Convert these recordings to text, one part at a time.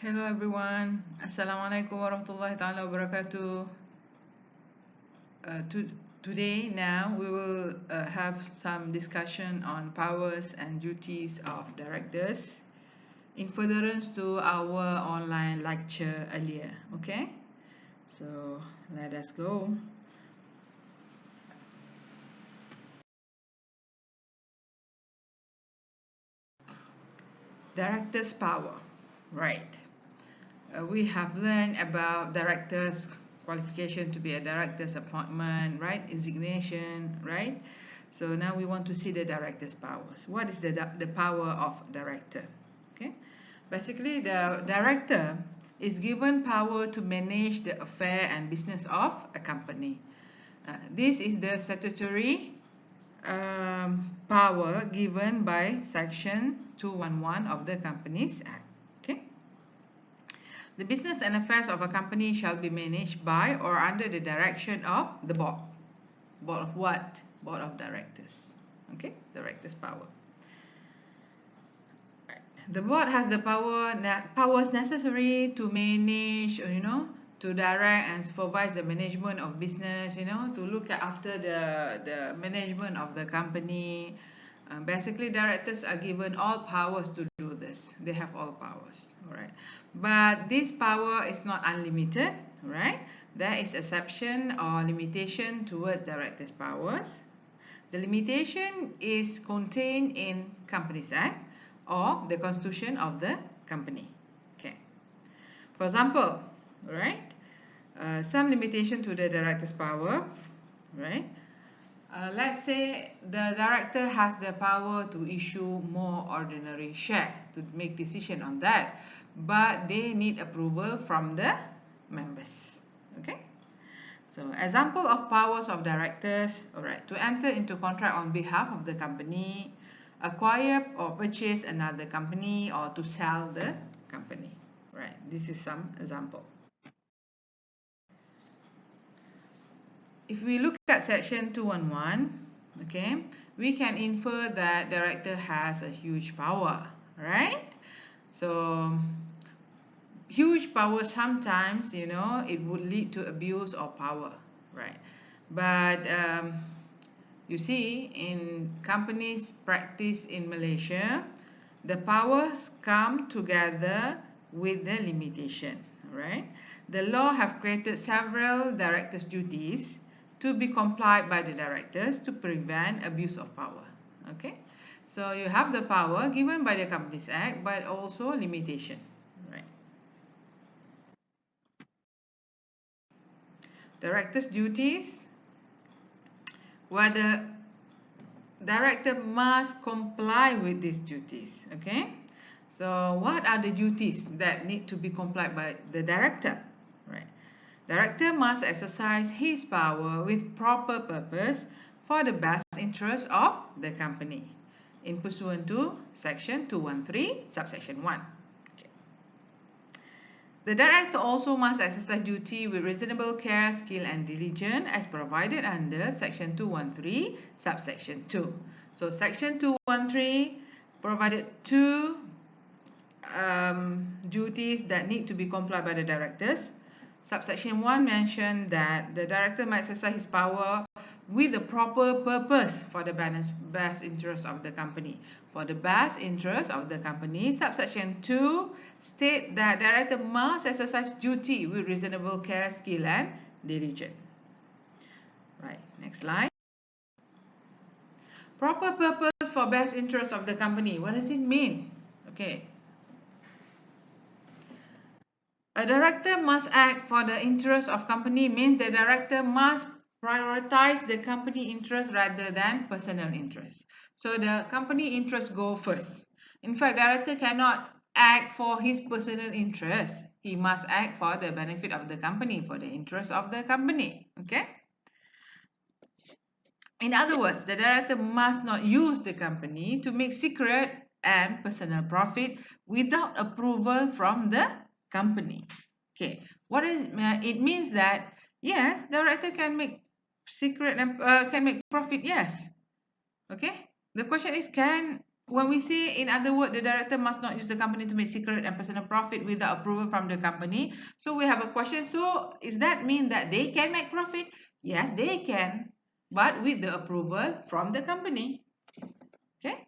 Hello everyone. Assalamualaikum warahmatullahi taala wabarakatuh. Today now we will have some discussion on powers and duties of directors in furtherance to our online lecture earlier. Okay? So let us go. Director's power. Right. We have learned about directors qualification to be a director's appointment, right? Designation, right? So now we want to see the director's powers. What is the power of director? Okay, basically the director is given power to manage the affair and business of a company. This is the statutory power given by section 211 of the Companies Act. Okay. The business and affairs of a company shall be managed by or under the direction of the board. Board of what? Board of directors. Okay, directors' power. The board has the powers necessary to manage, to direct and supervise the management of business, to look after the management of the company. Basically, directors are given all powers to do this. They have all powers, all right. But this power is not unlimited, right? There is exception or limitation towards directors' powers. The limitation is contained in Companies Act or the constitution of the company. Okay. For example, right? Some limitation to the director's power, right? Let's say the director has the power to issue more ordinary share to make decision on that, but they need approval from the members. Okay. So example of powers of directors, all right, to enter into contract on behalf of the company, acquire or purchase another company, or to sell the company, right? This is some example. If we look at section 211, okay, we can infer that director has a huge power, right? So huge power sometimes, it would lead to abuse of power, right? But you see, in companies practice in Malaysia, the powers come together with the limitation, right? The law have created several directors' duties to be complied by the directors to prevent abuse of power. Okay, so you have the power given by the Companies Act, but also limitation, right? Directors' duties, where the director must comply with these duties. Okay, so what are the duties that need to be complied by the director? Right, director must exercise his power with proper purpose for the best interest of the company in pursuant to section 213 subsection 1. The director also must exercise duty with reasonable care, skill and diligence as provided under section 213 subsection 2. So section 213 provided two duties that need to be complied by the directors. Subsection 1 mentioned that the director must exercise his power with the proper purpose for the best interest of the company. For the best interest of the company, subsection 2 state that director must exercise duty with reasonable care, skill and diligence. Right, next slide. Proper purpose for best interest of the company. What does it mean? Okay. A director must act for the interest of company means the director must prioritize the company interest rather than personal interest. So the company interest go first. In fact, director cannot act for his personal interest. He must act for the benefit of the company, for the interest of the company. Okay? In other words, the director must not use the company to make secret and personal profit without approval from the company. Okay, what is it means that yes, director can make secret and can make profit. Yes. Okay. The question is, can when we say, in other words, the director must not use the company to make secret and personal profit without approval from the company. So we have a question. So does that mean that they can make profit? Yes, they can, but with the approval from the company. Okay.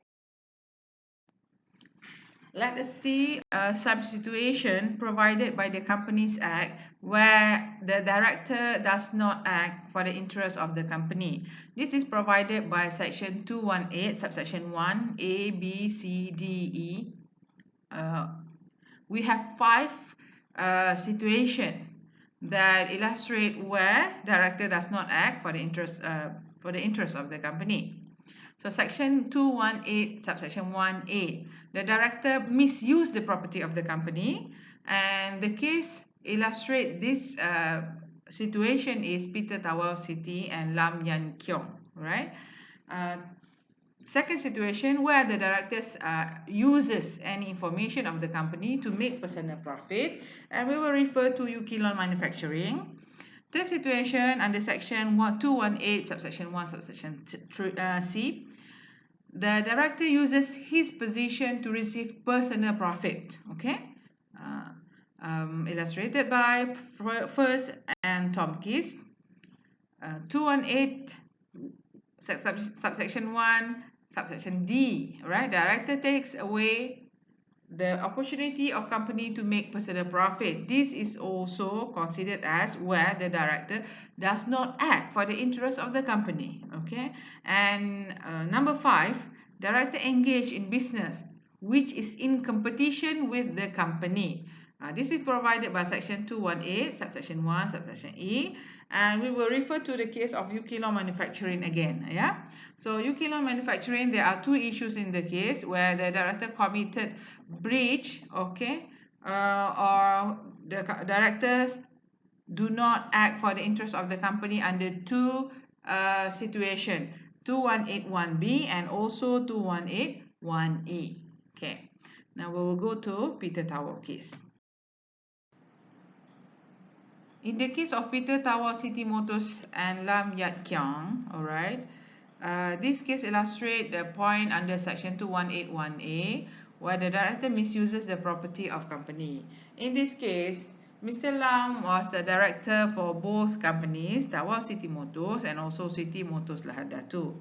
Let us see some situation provided by the Companies Act where the director does not act for the interest of the company. This is provided by Section 218, subsection 1, A, B, C, D, E. We have 5 situations that illustrate where director does not act for the interest of the company. So section 218 subsection 1A, the director misused the property of the company, and the case illustrate this situation is Peter TAWAU City and Lam Yan KHEONG, right? Second situation where the directors uses any information of the company to make personal profit, and we will refer to YUKILON Manufacturing. Third situation under section 218 subsection 1 subsection C, the director uses his position to receive personal profit. Okay, illustrated by First and TOMKIES. 218 subsection 1 subsection D, right? Director takes away the opportunity of company to make personal profit. This is also considered as where the director does not act for the interest of the company. Okay, and number 5, director engage in business which is in competition with the company. This is provided by section 218 subsection 1 subsection E, and we will refer to the case of YUKILON Manufacturing again. Yeah, so YUKILON Manufacturing, there are 2 issues in the case where the director committed breach, okay, or the directors do not act for the interest of the company under 2 situation, 2181B and also 2181E. Okay, now we will go to Peter TAWAU case. In the case of Peter TAWAU City Motors and Lam Yan KHEONG, all right, this case illustrates the point under section 2181A where the director misuses the property of company. In this case, Mr. Lam was the director for both companies, TAWAU City Motors and also City Motors Lahad Datu.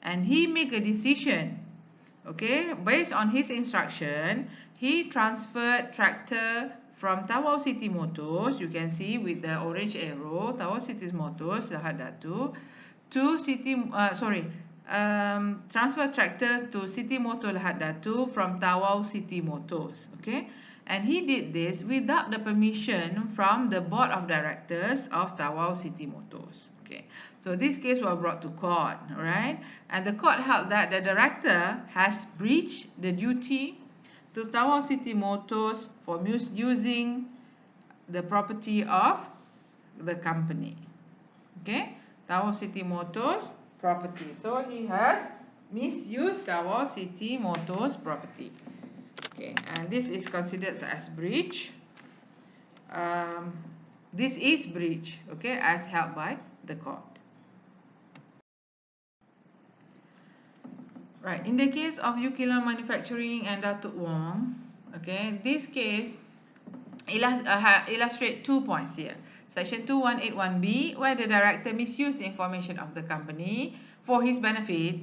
And he made a decision, okay, based on his instruction, he transferred tractor from TAWAU City Motors, you can see with the orange arrow, TAWAU City Motors Lahad Datu, to transfer tractor to City Motor Lahad Datu from TAWAU City Motors. Okay, and he did this without the permission from the board of directors of TAWAU City Motors. Okay, so this case was brought to court, right? And the court held that the director has breached the duty to TAWAU City Motors for using the property of the company. Okay, TAWAU City Motors property. So he has misused TAWAU City Motors property. Okay, and this is considered as breach. This is breach, okay, as held by the court. Right, in the case of YUKILON Manufacturing and Dato WONG, okay, this case illustrate 2 points here. Section 2181B, where the director misused the information of the company for his benefit.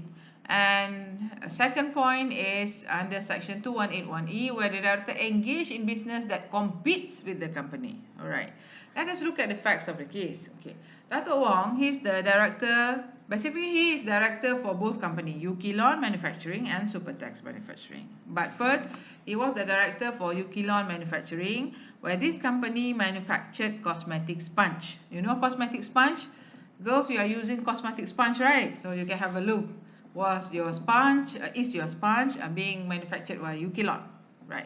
And a second point is under section 2181E, where the director engaged in business that competes with the company. All right, let us look at the facts of the case. Okay, Dato Wong, he's the director. Basically, he is director for both companies, YUKILON Manufacturing and Supertex Manufacturing. But first, he was the director for YUKILON Manufacturing, where this company manufactured cosmetic sponge. You know cosmetic sponge? Girls, you are using cosmetic sponge, right? So you can have a look. Is your sponge being manufactured by YUKILON, right?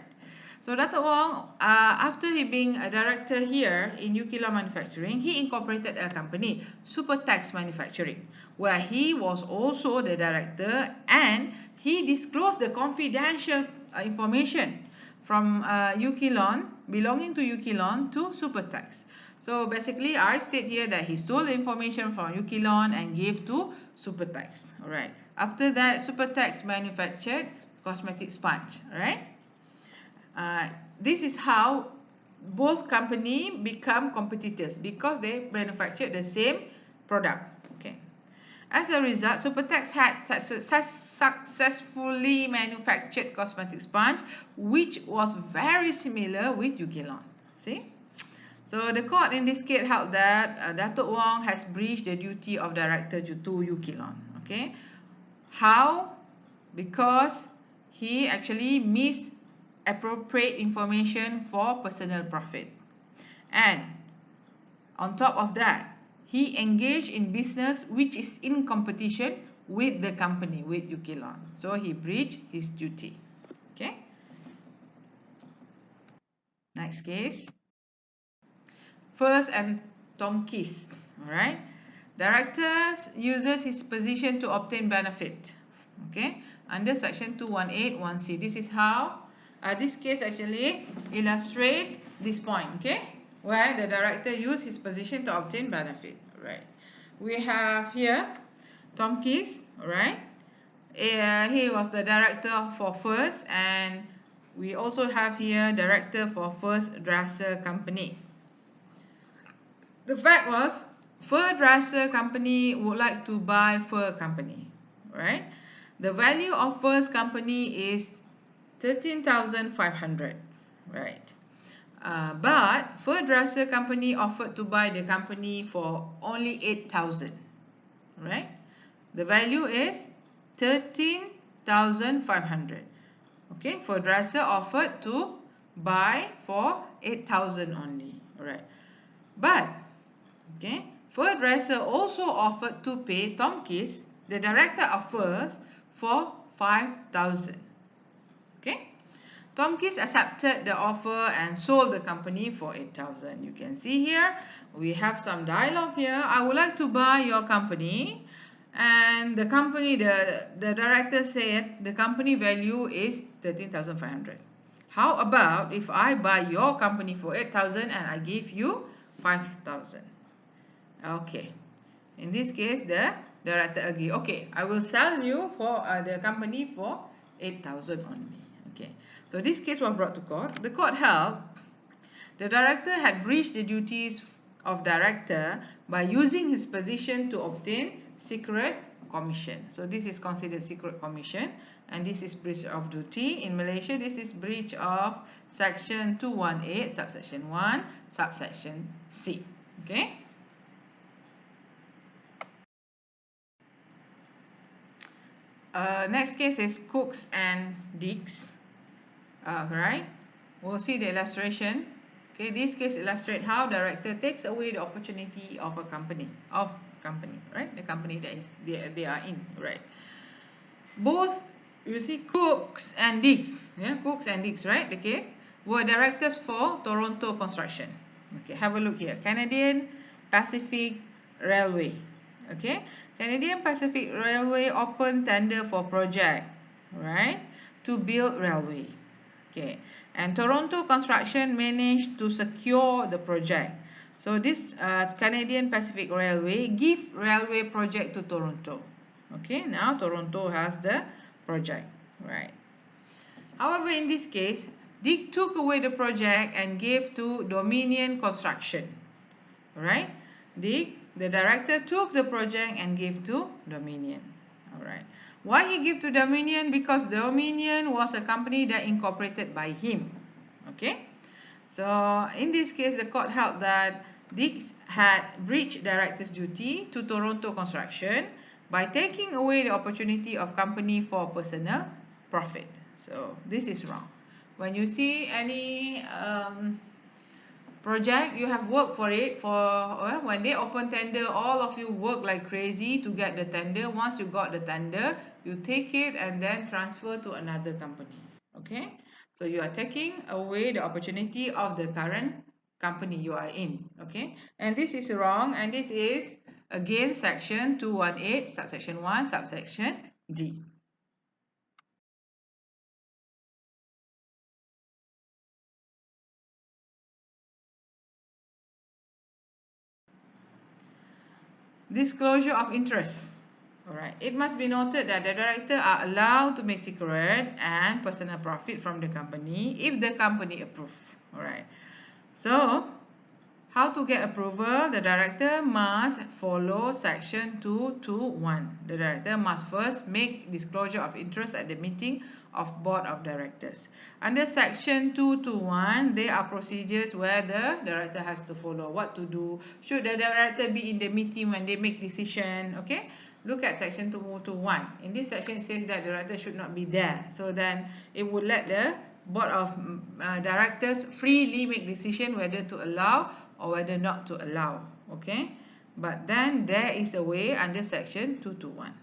So Dato Wong, after he being a director here in YUKILON Manufacturing, he incorporated a company, Supertex Manufacturing, where he was also the director, and he disclosed the confidential information from YUKILON, belonging to YUKILON to Supertex. So basically, I state here that he stole the information from YUKILON and gave to Supertex. Alright. After that, Supertex manufactured cosmetic sponge, right? This is how both company become competitors because they manufacture the same product. Okay. As a result, Supertex had successfully manufactured cosmetic sponge, which was very similar with YUKILON. See? So the court in this case held that Dato Wong has breached the duty of director to YUKILON. Okay. How? Because he actually misappropriate information for personal profit. And on top of that, he engaged in business which is in competition with the company, with YUKILON. So he breached his duty. Okay. Next case. First and TOMKIES. Alright. Director uses his position to obtain benefit. Okay. Under section 2181C. This is how this case actually illustrates this point. Okay. Where the director used his position to obtain benefit. Right. We have here TOMKIES. Alright. He was the director for First, and we also have here director for First Dresser Company. The fact was, Fur Dresser Company would like to buy Fur Company, right? The value of First Company is 13,500, right? But Fur Dresser Company offered to buy the company for only 8,000, right? The value is 13,500. Okay, Fur Dresser offered to buy for 8,000 only, right? But okay, Fur Dresser also offered to pay TOMKIES, the director of Furs, for 5,000. Okay, TOMKIES accepted the offer and sold the company for 8,000. You can see here we have some dialogue here. I would like to buy your company, and the company, the director said the company value is 13,500. How about if I buy your company for 8,000 and I give you 5,000? Okay, in this case the director agree. Okay, I will sell you for the company for 8,000 only. Okay, so this case was brought to court. The court held the director had breached the duties of director by using his position to obtain secret commission. So this is considered secret commission, and this is breach of duty. In Malaysia, this is breach of section 218 subsection 1 subsection C. Okay. Next case is Cooks and Dicks. Right? We'll see the illustration. Okay, this case illustrates how director takes away the opportunity of a company, right? The company that is they are in, right? Both, you see, Cooks and Dicks, yeah, Cooks and Dicks, right? The case were directors for Toronto Construction. Okay, have a look here. Canadian Pacific Railway. Okay, Canadian Pacific Railway opened tender for project, right, to build railway. Okay, and Toronto Construction managed to secure the project. So this Canadian Pacific Railway give railway project to Toronto. Okay, now Toronto has the project, right? However, in this case, Dick took away the project and gave to Dominion Construction, right? Dick, the director, took the project and gave to Dominion. All right. Why he gave to Dominion? Because Dominion was a company that incorporated by him. Okay. So in this case, the court held that Dick had breached director's duty to Toronto Construction by taking away the opportunity of company for personal profit. So this is wrong. When you see any project, you have worked for it when they open tender, all of you work like crazy to get the tender. Once you got the tender, you take it and then transfer to another company. Okay, so you are taking away the opportunity of the current company you are in. Okay, and this is wrong, and this is again section 218 subsection 1 subsection D. Disclosure of interest. Alright, it must be noted that the director are allowed to make secret and personal profit from the company if the company approve. Alright, so how to get approval? The director must follow section 221. The director must first make disclosure of interest at the meeting of board of directors. Under section 221, there are procedures where the director has to follow. What to do? Should the director be in the meeting when they make decision? Okay. Look at section 221. In this section, it says that the director should not be there. So then it would let the board of directors freely make decision whether to allow or whether not to allow. Okay. But then there is a way under section 221.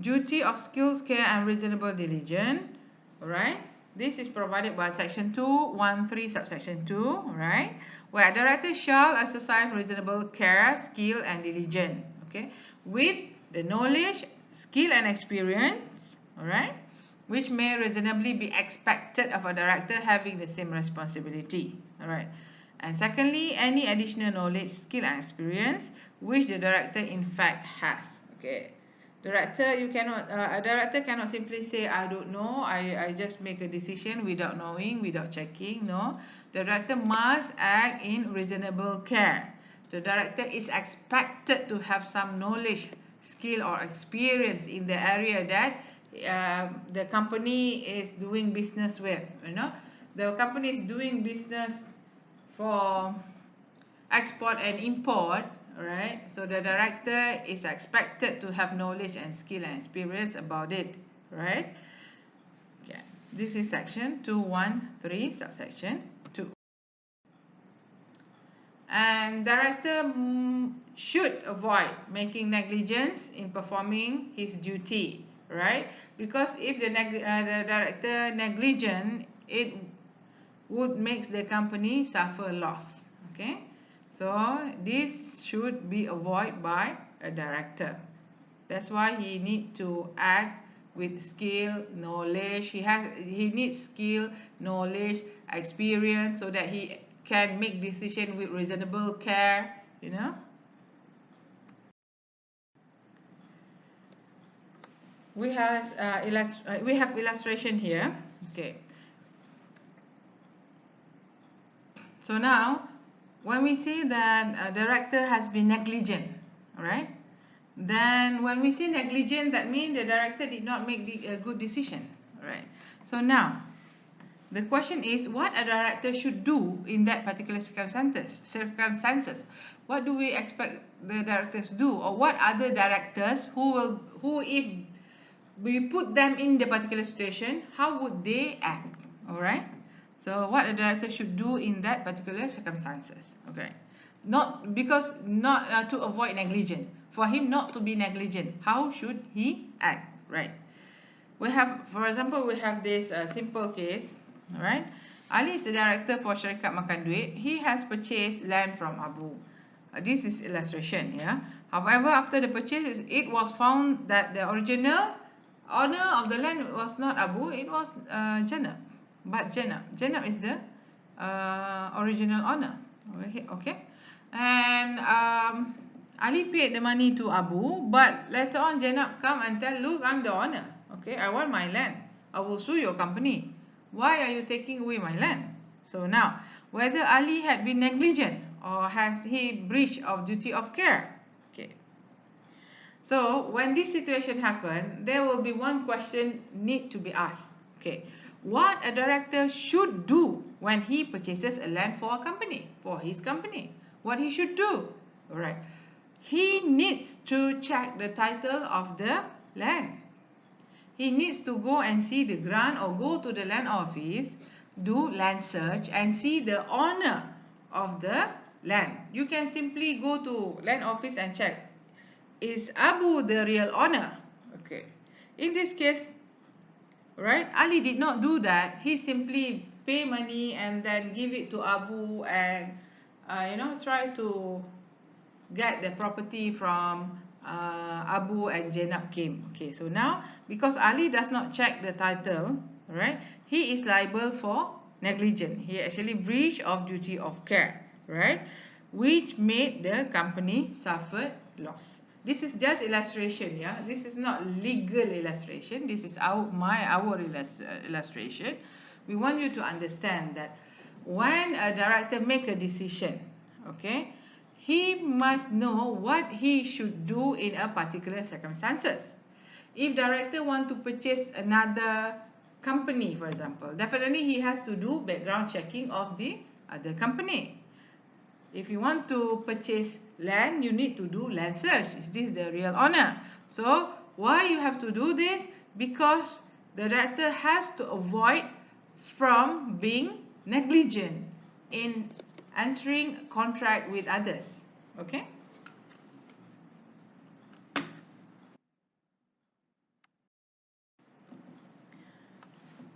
Duty of skills, care and reasonable diligence. Alright. This is provided by section 213 subsection 2, right? Where a director shall exercise reasonable care, skill and diligence, okay, with the knowledge, skill and experience, alright, which may reasonably be expected of a director having the same responsibility, alright. And secondly, any additional knowledge, skill and experience which the director in fact has, okay. A director cannot simply say, I don't know, I just make a decision without knowing, without checking. No, the director must act in reasonable care. The director is expected to have some knowledge, skill or experience in the area that the company is doing business with. You know, the company is doing business for export and import. Right, so the director is expected to have knowledge and skill and experience about it, right? Okay, this is section 213 subsection 2. And director should avoid making negligence in performing his duty, right? Because if the director negligent, it would make the company suffer loss, okay? So this should be avoided by a director. That's why he needs to act with skill, knowledge. He needs skill, knowledge, experience so that he can make decision with reasonable care, you know. We have illustration here. Okay. So now, when we say that a director has been negligent, alright, then when we say negligent, that means the director did not make a good decision, alright. So now, the question is, what a director should do in that particular circumstances. What do we expect the directors do, or what other directors who if we put them in the particular situation, how would they act, alright? So what a director should do in that particular circumstances, okay? Not to avoid negligence. For him not to be negligent, how should he act, right? We have, for example, we have this simple case, alright? Ali is the director for Syarikat Makan Duit. He has purchased land from Abu. This is illustration, yeah. However, after the purchase, it was found that the original owner of the land was not Abu, it was Janab. But Janab is the original owner. Okay, and Ali paid the money to Abu, but later on Janab come and tell, look, I'm the owner. Okay, I want my land. I will sue your company. Why are you taking away my land? So now, whether Ali had been negligent or has he breached of duty of care? Okay. So when this situation happen, there will be one question need to be asked. Okay. What a director should do when he purchases a land for a company, for his company. What he should do, alright. He needs to check the title of the land. He needs to go and see the grant or go to the land office, do land search and see the owner of the land. You can simply go to land office and check, is Abu the real owner? Okay. In this case, right, Ali did not do that. He simply pay money and then give it to Abu and try to get the property from Abu and Janab came. Okay, so now because Ali does not check the title, right, he is liable for negligence. He actually breach of duty of care, right, which made the company suffer loss. This is just illustration, yeah. This is not legal illustration. This is our illustration. We want you to understand that when a director make a decision, okay, he must know what he should do in a particular circumstances. If director want to purchase another company, for example, definitely he has to do background checking of the other company. If you want to purchase land, you need to do land search. Is this the real owner? So why you have to do this? Because the director has to avoid from being negligent in entering contract with others. Okay?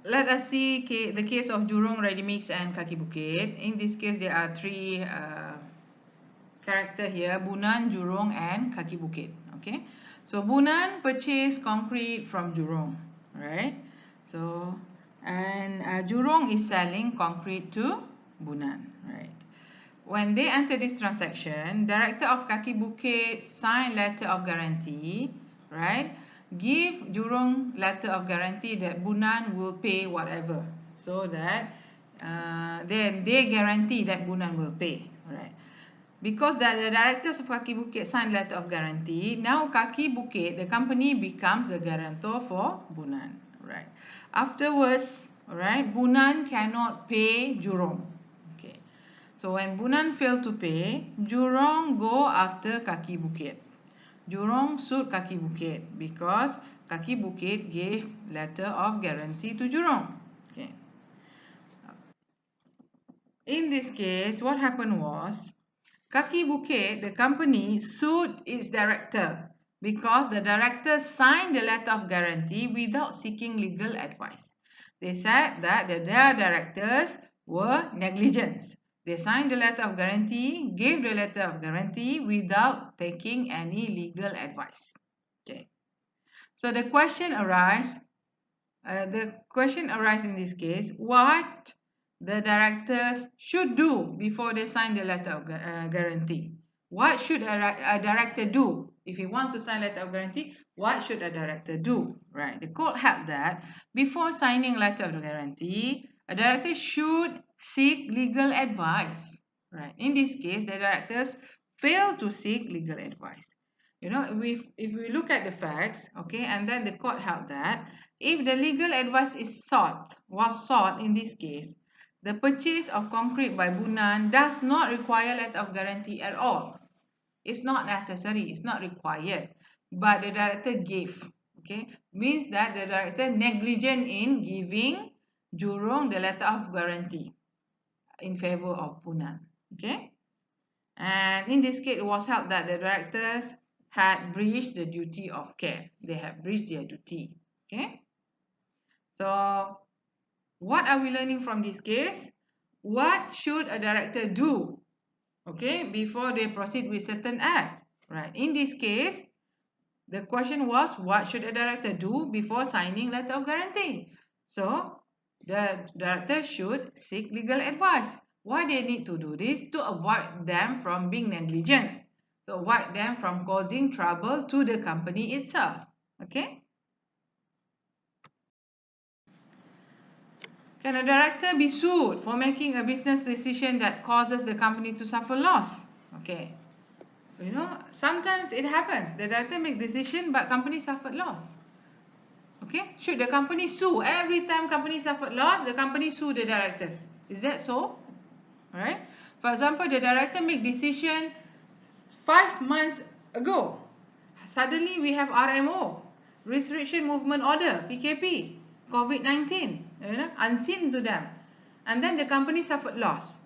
Let us see the case of Jurong, READYMIX and Kaki Bukit. In this case, there are three character here: Bunan, Jurong and Kaki Bukit. Okay, so Bunan purchased concrete from Jurong, right? So and Jurong is selling concrete to Bunan, right? When they enter this transaction, director of Kaki Bukit signed letter of guarantee, right? Give Jurong letter of guarantee that Bunan will pay whatever, so that then they guarantee that Bunan will pay, right? Because the directors of Kaki Bukit signed letter of guarantee, now Kaki Bukit, the company, becomes the guarantor for Bunan, right? Afterwards, right, Bunan cannot pay Jurong. Okay, so when Bunan failed to pay, Jurong go after Kaki Bukit. Jurong sued Kaki Bukit because Kaki Bukit gave letter of guarantee to Jurong. Okay. In this case, what happened was, Kaki Bukit, the company, sued its director because the director signed the letter of guarantee without seeking legal advice. They said that their directors were negligent. They signed the letter of guarantee, gave the letter of guarantee without taking any legal advice. Okay. So the question arises in this case, what the directors should do before they sign the letter of guarantee. What should a director do? If he wants to sign letter of guarantee, what should a director do? Right. The court held that before signing letter of guarantee, a director should seek legal advice. Right. In this case, the directors fail to seek legal advice. You know, if we look at the facts, okay, and then the court held that if the legal advice was sought in this case, the purchase of concrete by Bunan does not require letter of guarantee at all. It's not necessary, it's not required. But the director gave, okay, means that the director negligent in giving Jurong the letter of guarantee in favor of Bunan, okay. And in this case, it was held that the directors had breached the duty of care. They have breached their duty, okay. So what are we learning from this case? What should a director do, okay, before they proceed with certain act, right? In this case, the question was, what should a director do before signing letter of guarantee? So the director should seek legal advice. Why they need to do this? To avoid them from being negligent, to avoid them from causing trouble to the company itself, okay. Can a director be sued for making a business decision that causes the company to suffer loss? Okay. You know, sometimes it happens. The director makes decision, but company suffered loss. Okay. Should the company sue? Every time company suffered loss, the company sue the directors. Is that so? Alright. For example, the director make decision 5 months ago. Suddenly we have RMO, Restriction Movement Order, PKP, COVID-19, you know, unseen to them. And then the company suffered loss.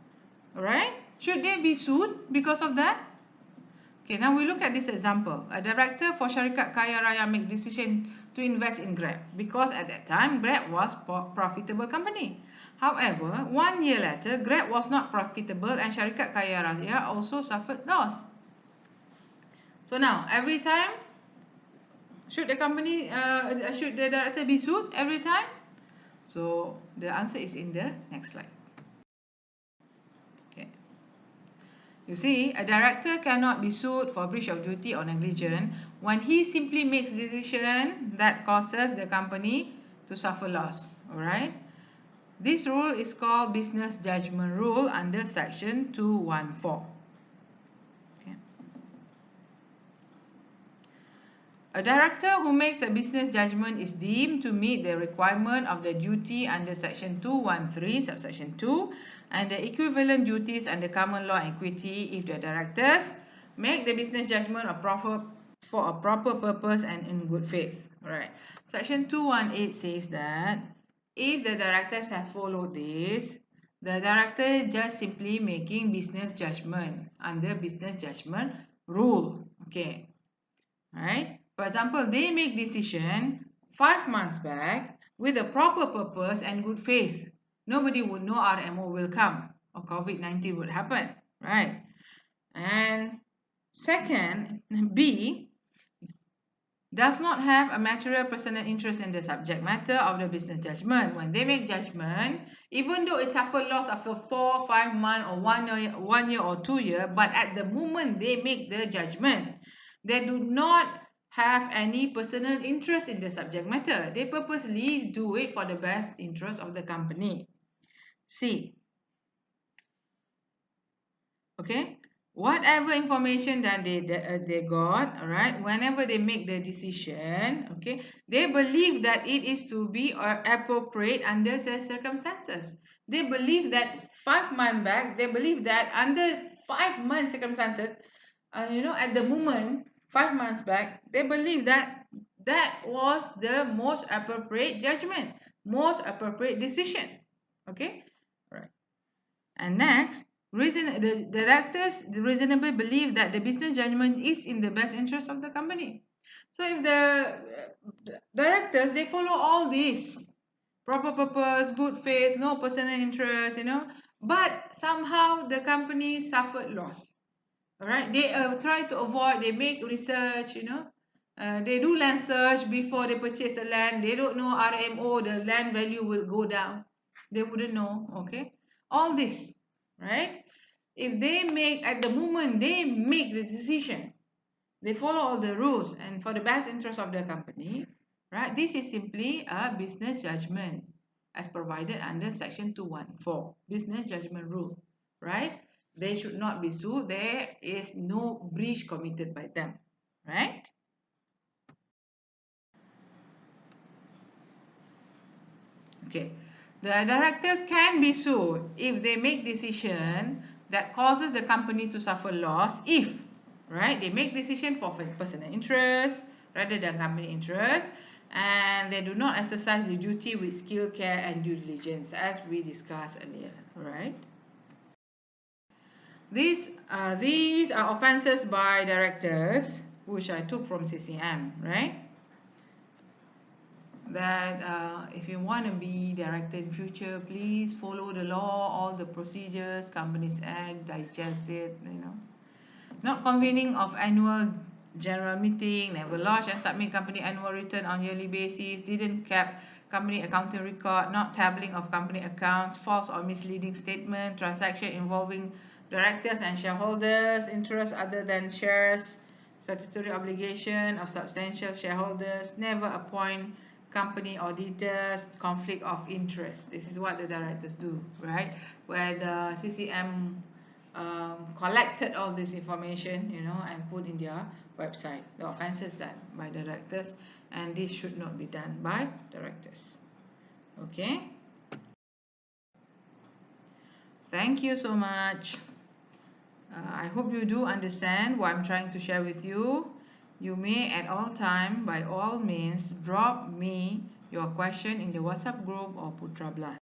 Alright? Should they be sued because of that? Okay, now we look at this example. A director for Syarikat Kaya Raya make decision to invest in Grab because at that time Grab was profitable company. However, 1 year later, Grab was not profitable and Syarikat Kaya Raya also suffered loss. So now, every time, should the director be sued every time? So the answer is in the next slide. Okay. You see, a director cannot be sued for breach of duty or negligence when he simply makes decision that causes the company to suffer loss. Alright? This rule is called business judgment rule under section 214. Okay. A director who makes a business judgment is deemed to meet the requirement of the duty under section 213 subsection 2 and the equivalent duties under common law and equity if the directors make the business judgment for a proper purpose and in good faith. Alright. Section 218 says that if the directors has followed this, the director is just simply making business judgment under business judgment rule. Okay. Alright. For example, they make decision 5 months back with a proper purpose and good faith. Nobody would know RMO will come or COVID-19 would happen, right? And second, B, does not have a material personal interest in the subject matter of the business judgment. When they make judgment, even though it suffer loss after 4, 5 months or 1 year or 2 years, but at the moment they make the judgment, they do not have any personal interest in the subject matter. They purposely do it for the best interest of the company. C. Okay. Whatever information that they got, all right, whenever they make the decision, okay, they believe that it is to be appropriate under the circumstances. They believe that 5 months back, they believe that under 5 months circumstances, at the moment, 5 months back, they believe that that was the most appropriate judgment, most appropriate decision. Okay, right. And next, the directors reasonably believe that the business judgment is in the best interest of the company. So if the directors, they follow all these, proper purpose, good faith, no personal interest, but somehow the company suffered loss. Alright, they try to avoid, they make research, they do land search before they purchase a land. They don't know RMO, the land value will go down. They wouldn't know, okay? All this, right? If they make, at the moment they make the decision, they follow all the rules and for the best interest of the company, right? This is simply a business judgment as provided under section 214, business judgment rule, right? They should not be sued. There is no breach committed by them, right? Okay. The directors can be sued if they make decision that causes the company to suffer loss if, right, they make decision for personal interest rather than company interest and they do not exercise the duty with skill, care and due diligence as we discussed earlier, right? These are offenses by directors, which I took from CCM, right? That if you want to be director in future, please follow the law, all the procedures, Companies Act, digest it, Not convening of annual general meeting, never lodge and submit company annual return on yearly basis, didn't keep company accounting record, not tabling of company accounts, false or misleading statement, transaction involving directors and shareholders, interest other than shares, statutory obligation of substantial shareholders, never appoint company auditors, conflict of interest. This is what the directors do, right? Where the CCM collected all this information, and put in their website. The offenses done by directors, and this should not be done by directors. Okay. Thank you so much. I hope you do understand what I'm trying to share with you. You may at all time, by all means, drop me your question in the WhatsApp group or Putra Blast.